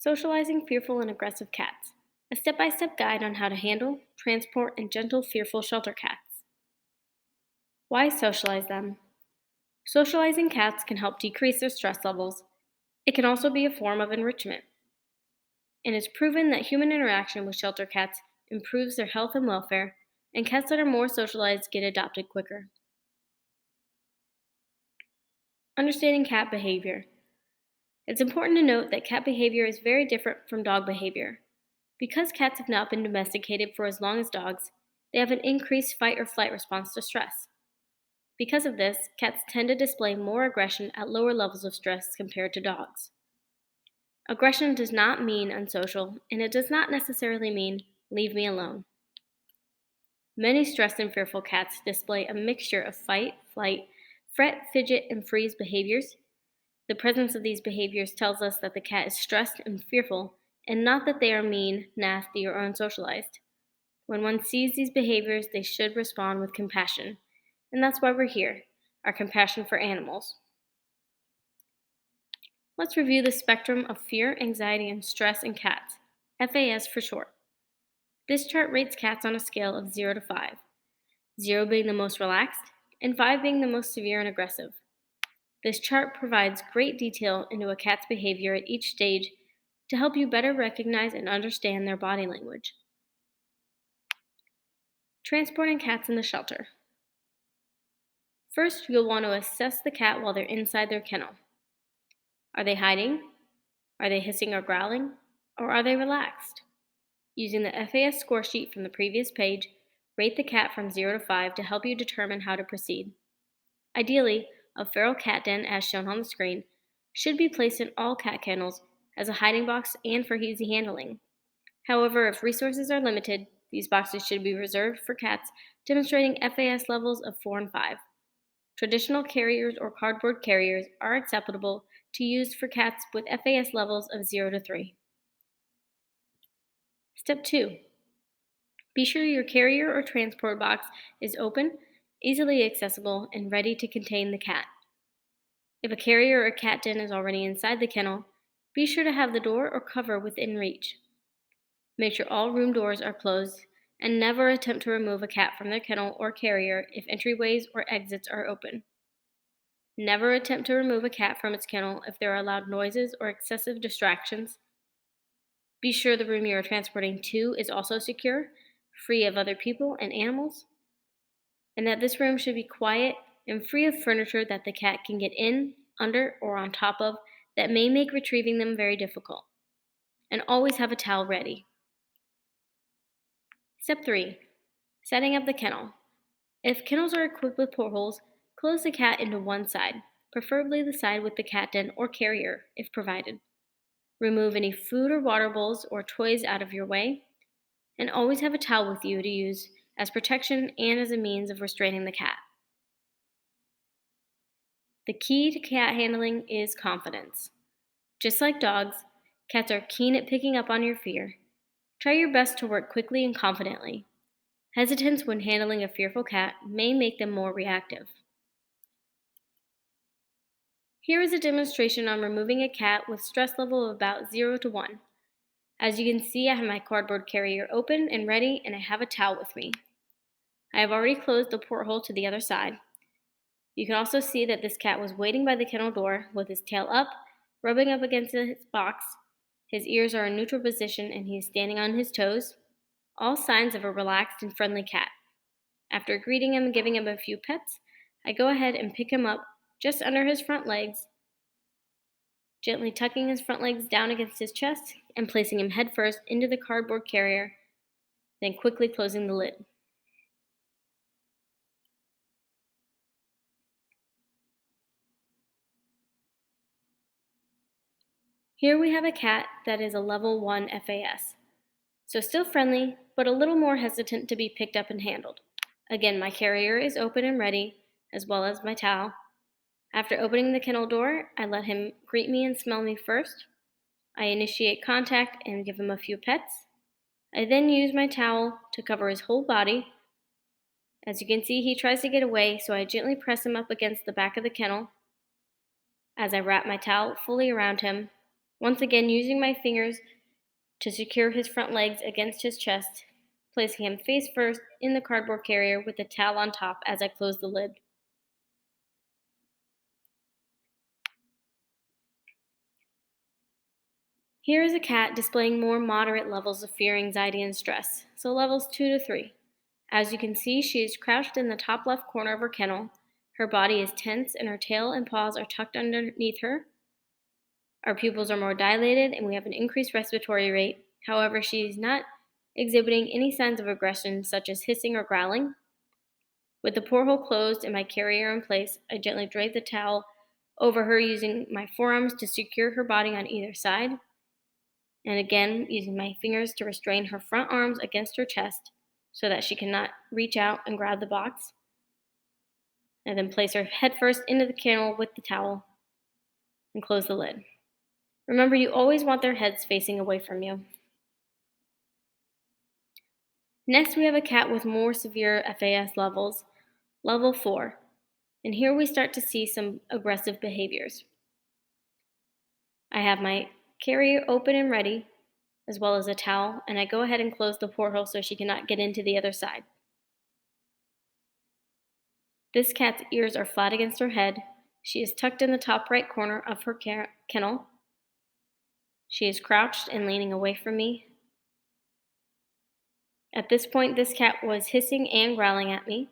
Socializing Fearful and Aggressive Cats, a step-by-step guide on how to handle, transport, and gentle fearful shelter cats. Why socialize them? Socializing cats can help decrease their stress levels. It can also be a form of enrichment. And it's proven that human interaction with shelter cats improves their health and welfare, and cats that are more socialized get adopted quicker. Understanding cat behavior. It's important to note that cat behavior is very different from dog behavior. Because cats have not been domesticated for as long as dogs, they have an increased fight or flight response to stress. Because of this, cats tend to display more aggression at lower levels of stress compared to dogs. Aggression does not mean unsocial, and it does not necessarily mean leave me alone. Many stressed and fearful cats display a mixture of fight, flight, fret, fidget, and freeze behaviors. The presence of these behaviors tells us that the cat is stressed and fearful, and not that they are mean, nasty, or unsocialized. When one sees these behaviors, they should respond with compassion. And that's why we're here, our compassion for animals. Let's review the spectrum of fear, anxiety, and stress in cats, FAS for short. This chart rates cats on a scale of 0 to 5, 0 being the most relaxed, and 5 being the most severe and aggressive. This chart provides great detail into a cat's behavior at each stage to help you better recognize and understand their body language. Transporting cats in the shelter. First, you'll want to assess the cat while they're inside their kennel. Are they hiding? Are they hissing or growling? Or are they relaxed? Using the FAS score sheet from the previous page, rate the cat from 0 to 5 to help you determine how to proceed. Ideally, a feral cat den, as shown on the screen, should be placed in all cat kennels as a hiding box and for easy handling. However, if resources are limited, these boxes should be reserved for cats demonstrating FAS levels of 4 and 5. Traditional carriers or cardboard carriers are acceptable to use for cats with FAS levels of 0 to 3. Step 2. Be sure your carrier or transport box is open, easily accessible, and ready to contain the cat. If a carrier or cat den is already inside the kennel, be sure to have the door or cover within reach. Make sure all room doors are closed, and never attempt to remove a cat from their kennel or carrier if entryways or exits are open. Never attempt to remove a cat from its kennel if there are loud noises or excessive distractions. Be sure the room you are transporting to is also secure, free of other people and animals, and that this room should be quiet and free of furniture that the cat can get in, under, or on top of that may make retrieving them very difficult. And always have a towel ready. Step 3. Setting up the kennel. If kennels are equipped with portholes, close the cat into one side, preferably the side with the cat den or carrier, if provided. Remove any food or water bowls or toys out of your way, and always have a towel with you to use as protection and as a means of restraining the cat. The key to cat handling is confidence. Just like dogs, cats are keen at picking up on your fear. Try your best to work quickly and confidently. Hesitance when handling a fearful cat may make them more reactive. Here is a demonstration on removing a cat with stress level of about 0 to 1. As you can see, I have my cardboard carrier open and ready, and I have a towel with me. I have already closed the porthole to the other side. You can also see that this cat was waiting by the kennel door with his tail up, rubbing up against his box. His ears are in neutral position and he is standing on his toes. All signs of a relaxed and friendly cat. After greeting him and giving him a few pets, I go ahead and pick him up just under his front legs, gently tucking his front legs down against his chest and placing him headfirst into the cardboard carrier, then quickly closing the lid. Here we have a cat that is a level 1 FAS, so still friendly, but a little more hesitant to be picked up and handled. Again, my carrier is open and ready, as well as my towel. After opening the kennel door, I let him greet me and smell me first. I initiate contact and give him a few pets. I then use my towel to cover his whole body. As you can see, he tries to get away, so I gently press him up against the back of the kennel as I wrap my towel fully around him. Once again, using my fingers to secure his front legs against his chest, placing him face first in the cardboard carrier with the towel on top as I close the lid. Here is a cat displaying more moderate levels of fear, anxiety, and stress, so levels 2 to 3. As you can see, she is crouched in the top left corner of her kennel. Her body is tense and her tail and paws are tucked underneath her. Our pupils are more dilated and we have an increased respiratory rate. However, she is not exhibiting any signs of aggression such as hissing or growling. With the porthole closed and my carrier in place, I gently drape the towel over her using my forearms to secure her body on either side, and again using my fingers to restrain her front arms against her chest so that she cannot reach out and grab the box, and then place her head first into the kennel with the towel and close the lid. Remember, you always want their heads facing away from you. Next, we have a cat with more severe FAS levels, level 4, and here we start to see some aggressive behaviors. I have my carrier open and ready, as well as a towel, and I go ahead and close the porthole so she cannot get into the other side. This cat's ears are flat against her head. She is tucked in the top right corner of her kennel. She is crouched and leaning away from me. At this point, this cat was hissing and growling at me,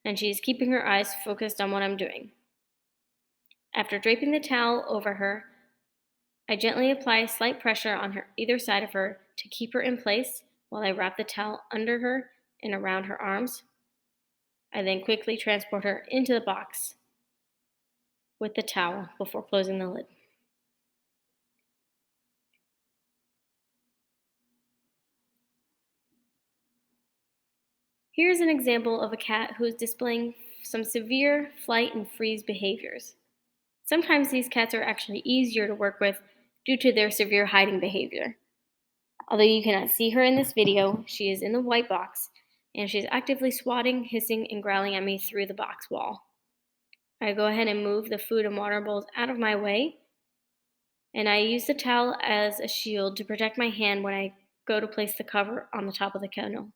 and she is keeping her eyes focused on what I'm doing. After draping the towel over her, I gently apply slight pressure on her either side of her to keep her in place while I wrap the towel under her and around her arms. I then quickly transport her into the box with the towel before closing the lid. Here's an example of a cat who is displaying some severe flight and freeze behaviors. Sometimes these cats are actually easier to work with due to their severe hiding behavior. Although you cannot see her in this video, she is in the white box and she is actively swatting, hissing, and growling at me through the box wall. I go ahead and move the food and water bowls out of my way, and I use the towel as a shield to protect my hand when I go to place the cover on the top of the kennel.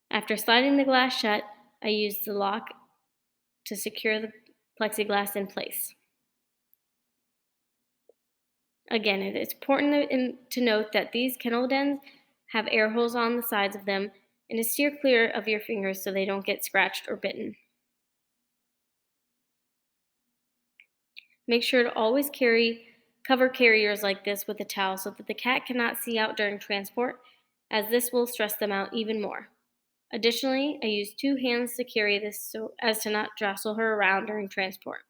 After sliding the glass shut, I use the lock to secure the plexiglass in place. Again, it is important to note that these kennel dens have air holes on the sides of them and to steer clear of your fingers so they don't get scratched or bitten. Make sure to always cover carriers like this with a towel so that the cat cannot see out during transport, as this will stress them out even more. Additionally, I use 2 hands to carry this so as to not jostle her around during transport.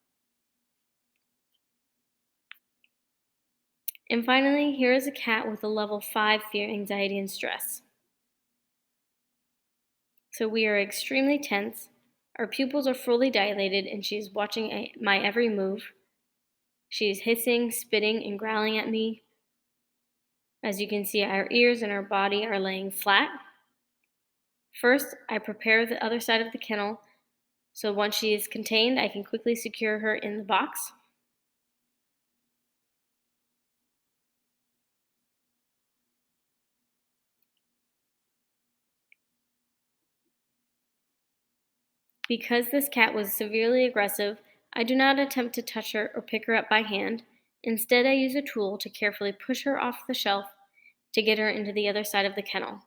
And finally, here is a cat with a level 5 fear, anxiety, and stress. So we are extremely tense, our pupils are fully dilated, and she is watching my every move. She is hissing, spitting, and growling at me. As you can see, our ears and our body are laying flat. First, I prepare the other side of the kennel, so once she is contained, I can quickly secure her in the box. Because this cat was severely aggressive, I do not attempt to touch her or pick her up by hand. Instead, I use a tool to carefully push her off the shelf to get her into the other side of the kennel.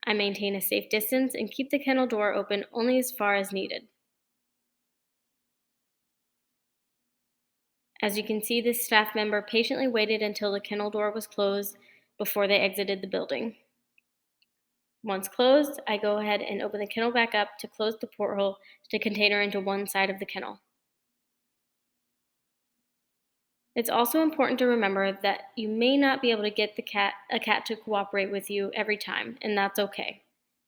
I maintain a safe distance and keep the kennel door open only as far as needed. As you can see, this staff member patiently waited until the kennel door was closed before they exited the building. Once closed, I go ahead and open the kennel back up to close the porthole to contain her into one side of the kennel. It's also important to remember that you may not be able to get a cat to cooperate with you every time, and that's okay.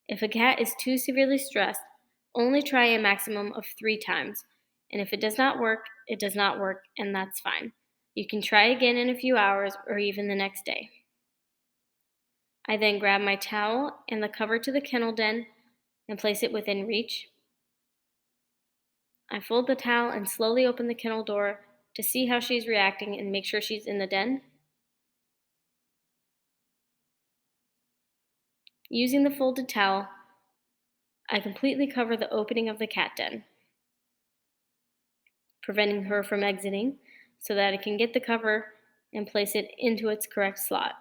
If a cat is too severely stressed, only try a maximum of 3 times, and if it does not work, it does not work, and that's fine. You can try again in a few hours or even the next day. I then grab my towel and the cover to the kennel den and place it within reach. I fold the towel and slowly open the kennel door to see how she's reacting and make sure she's in the den. Using the folded towel, I completely cover the opening of the cat den, preventing her from exiting so that I can get the cover and place it into its correct slot.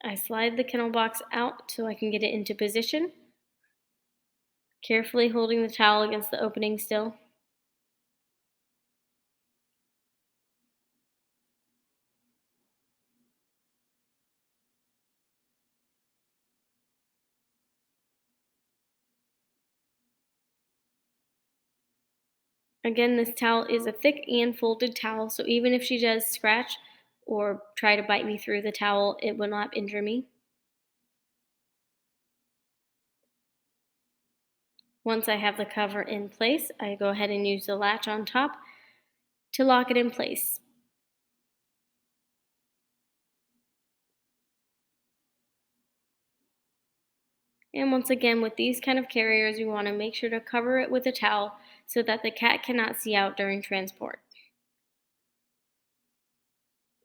I slide the kennel box out so I can get it into position, carefully holding the towel against the opening still. Again, this towel is a thick and folded towel, so even if she does scratch or try to bite me through the towel, it will not injure me. Once I have the cover in place, I go ahead and use the latch on top to lock it in place. And once again, with these kind of carriers, you want to make sure to cover it with a towel so that the cat cannot see out during transport.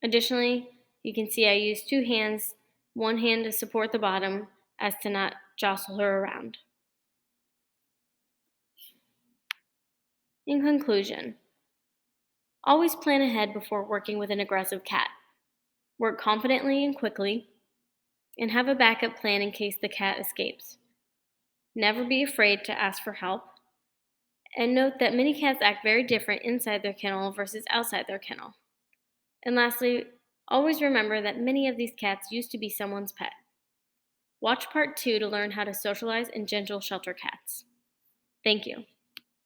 Additionally, you can see I use two hands, one hand to support the bottom as to not jostle her around. In conclusion, always plan ahead before working with an aggressive cat. Work confidently and quickly, and have a backup plan in case the cat escapes. Never be afraid to ask for help, and note that many cats act very different inside their kennel versus outside their kennel. And lastly, always remember that many of these cats used to be someone's pet. Watch part 2 to learn how to socialize and gentle shelter cats. Thank you.